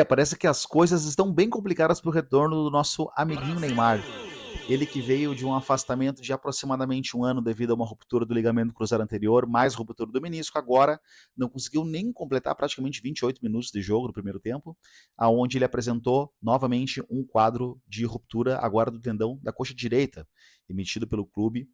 Parece que as coisas estão bem complicadas para o retorno do nosso amiguinho Neymar. Ele que veio de um afastamento de aproximadamente um ano devido a uma ruptura do ligamento cruzado anterior, mais ruptura do menisco, agora não conseguiu nem completar praticamente 28 minutos de jogo no primeiro tempo, aonde ele apresentou novamente um quadro de ruptura agora do tendão da coxa direita, emitido pelo clube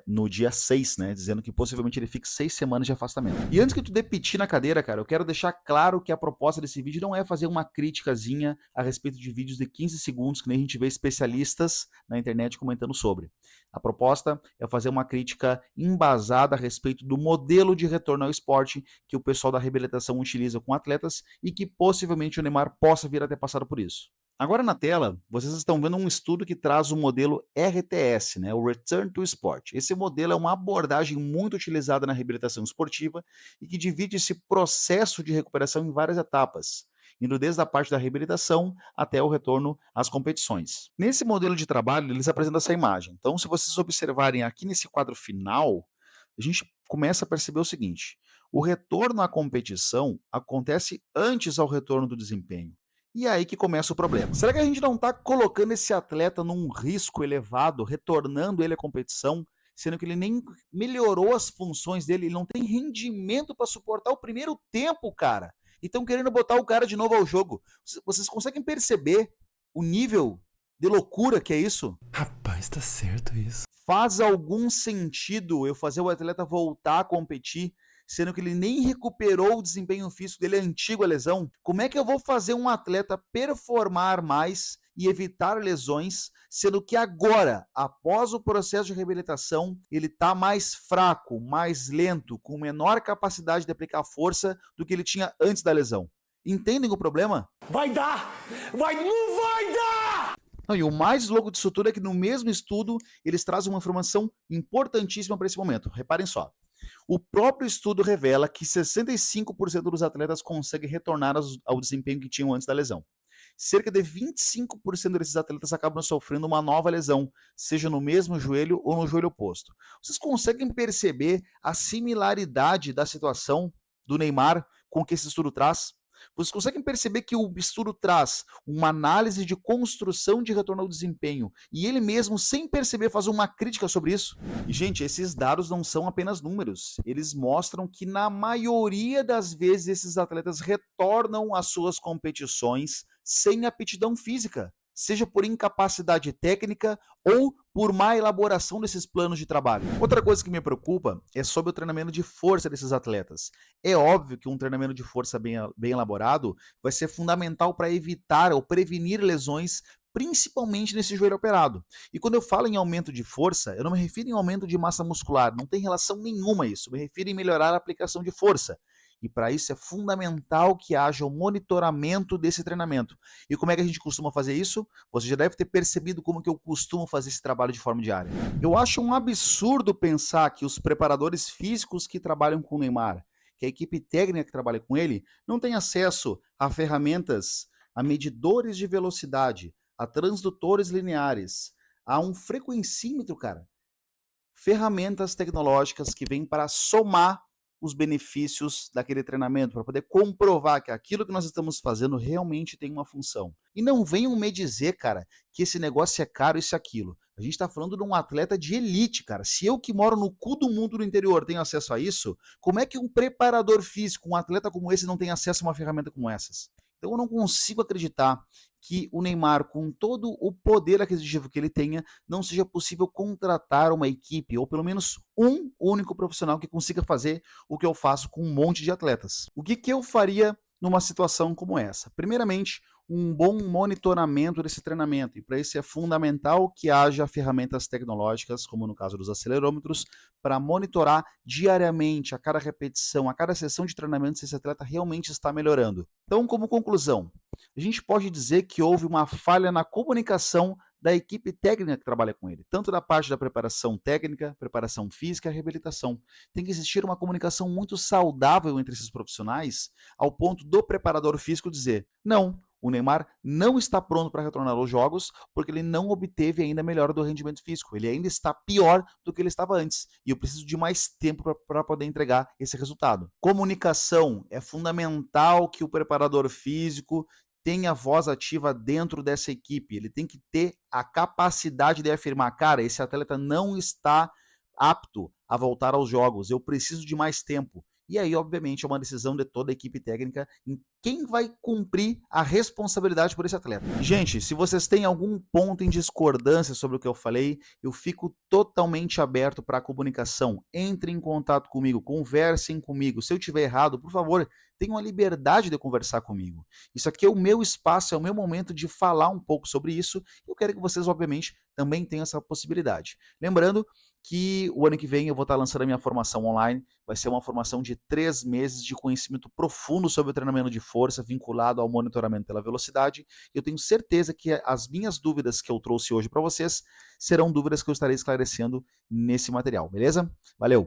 no dia 6, né, dizendo que possivelmente ele fique 6 semanas de afastamento. E antes que tu dê piti na cadeira, cara, eu quero deixar claro que a proposta desse vídeo não é fazer uma criticazinha a respeito de vídeos de 15 segundos, que nem a gente vê especialistas na internet comentando sobre. A proposta é fazer uma crítica embasada a respeito do modelo de retorno ao esporte que o pessoal da reabilitação utiliza com atletas e que possivelmente o Neymar possa vir a ter passado por isso. Agora na tela, vocês estão vendo um estudo que traz o modelo RTS, né, o Return to Sport. Esse modelo é uma abordagem muito utilizada na reabilitação esportiva e que divide esse processo de recuperação em várias etapas, indo desde a parte da reabilitação até o retorno às competições. Nesse modelo de trabalho, eles apresentam essa imagem. Então, se vocês observarem aqui nesse quadro final, a gente começa a perceber o seguinte: o retorno à competição acontece antes ao retorno do desempenho. E é aí que começa o problema. Será que a gente não está colocando esse atleta num risco elevado, retornando ele à competição, sendo que ele nem melhorou as funções dele, ele não tem rendimento para suportar o primeiro tempo, cara? E estão querendo botar o cara de novo ao jogo. Vocês conseguem perceber o nível de loucura que é isso? Rapaz, tá certo isso. Faz algum sentido eu fazer o atleta voltar a competir, sendo que ele nem recuperou o desempenho físico dele antigo à lesão? Como é que eu vou fazer um atleta performar mais e evitar lesões, sendo que agora, após o processo de reabilitação, ele está mais fraco, mais lento, com menor capacidade de aplicar força do que ele tinha antes da lesão? Entendem o problema? Vai dar! Não vai dar! Não, e o mais louco disso tudo é que no mesmo estudo eles trazem uma informação importantíssima para esse momento. Reparem só. O próprio estudo revela que 65% dos atletas conseguem retornar ao desempenho que tinham antes da lesão. Cerca de 25% desses atletas acabam sofrendo uma nova lesão, seja no mesmo joelho ou no joelho oposto. Vocês conseguem perceber a similaridade da situação do Neymar com o que esse estudo traz? Vocês conseguem perceber que o estudo traz uma análise de construção de retorno ao desempenho e ele mesmo, sem perceber, faz uma crítica sobre isso? E, gente, esses dados não são apenas números. Eles mostram que, na maioria das vezes, esses atletas retornam às suas competições sem aptidão física, seja por incapacidade técnica ou por má elaboração desses planos de trabalho. Outra coisa que me preocupa é sobre o treinamento de força desses atletas. É óbvio que um treinamento de força bem elaborado vai ser fundamental para evitar ou prevenir lesões, principalmente nesse joelho operado. E quando eu falo em aumento de força, eu não me refiro em aumento de massa muscular, não tem relação nenhuma a isso, eu me refiro em melhorar a aplicação de força. E para isso é fundamental que haja o monitoramento desse treinamento. E como é que a gente costuma fazer isso? Você já deve ter percebido como que eu costumo fazer esse trabalho de forma diária. Eu acho um absurdo pensar que os preparadores físicos que trabalham com o Neymar, que a equipe técnica que trabalha com ele, não tem acesso a ferramentas, a medidores de velocidade, a transdutores lineares, a um frequencímetro, cara. Ferramentas tecnológicas que vêm para somar os benefícios daquele treinamento, para poder comprovar que aquilo que nós estamos fazendo realmente tem uma função. E não venham me dizer, cara, que esse negócio é caro, isso e aquilo. A gente está falando de um atleta de elite, cara. Se eu que moro no cu do mundo do interior tenho acesso a isso, como é que um preparador físico, um atleta como esse, não tem acesso a uma ferramenta como essas? Então eu não consigo acreditar que o Neymar, com todo o poder aquisitivo que ele tenha, não seja possível contratar uma equipe, ou pelo menos um único profissional que consiga fazer o que eu faço com um monte de atletas. O que eu faria numa situação como essa? Primeiramente, um bom monitoramento desse treinamento, e para isso é fundamental que haja ferramentas tecnológicas, como no caso dos acelerômetros, para monitorar diariamente, a cada repetição, a cada sessão de treinamento, se esse atleta realmente está melhorando. Então, como conclusão, a gente pode dizer que houve uma falha na comunicação da equipe técnica que trabalha com ele, tanto da parte da preparação técnica, preparação física e reabilitação. Tem que existir uma comunicação muito saudável entre esses profissionais, ao ponto do preparador físico dizer: não, O Neymar não está pronto para retornar aos jogos porque ele não obteve ainda a melhora do rendimento físico. Ele ainda está pior do que ele estava antes. E eu preciso de mais tempo para poder entregar esse resultado. Comunicação. É fundamental que o preparador físico tenha voz ativa dentro dessa equipe. Ele tem que ter a capacidade de afirmar, cara, esse atleta não está apto a voltar aos jogos. Eu preciso de mais tempo. E aí, obviamente, é uma decisão de toda a equipe técnica em quem vai cumprir a responsabilidade por esse atleta. Gente, se vocês têm algum ponto em discordância sobre o que eu falei, eu fico totalmente aberto para a comunicação. Entrem em contato comigo, conversem comigo. Se eu tiver errado, por favor, tenham a liberdade de conversar comigo. Isso aqui é o meu espaço, é o meu momento de falar um pouco sobre isso. Eu quero que vocês, obviamente, também tenham essa possibilidade. Lembrando que o ano que vem eu vou estar lançando a minha formação online. Vai ser uma formação de 3 meses de conhecimento profundo sobre o treinamento de força, vinculado ao monitoramento pela velocidade. Eu tenho certeza que as minhas dúvidas que eu trouxe hoje para vocês serão dúvidas que eu estarei esclarecendo nesse material, beleza? Valeu!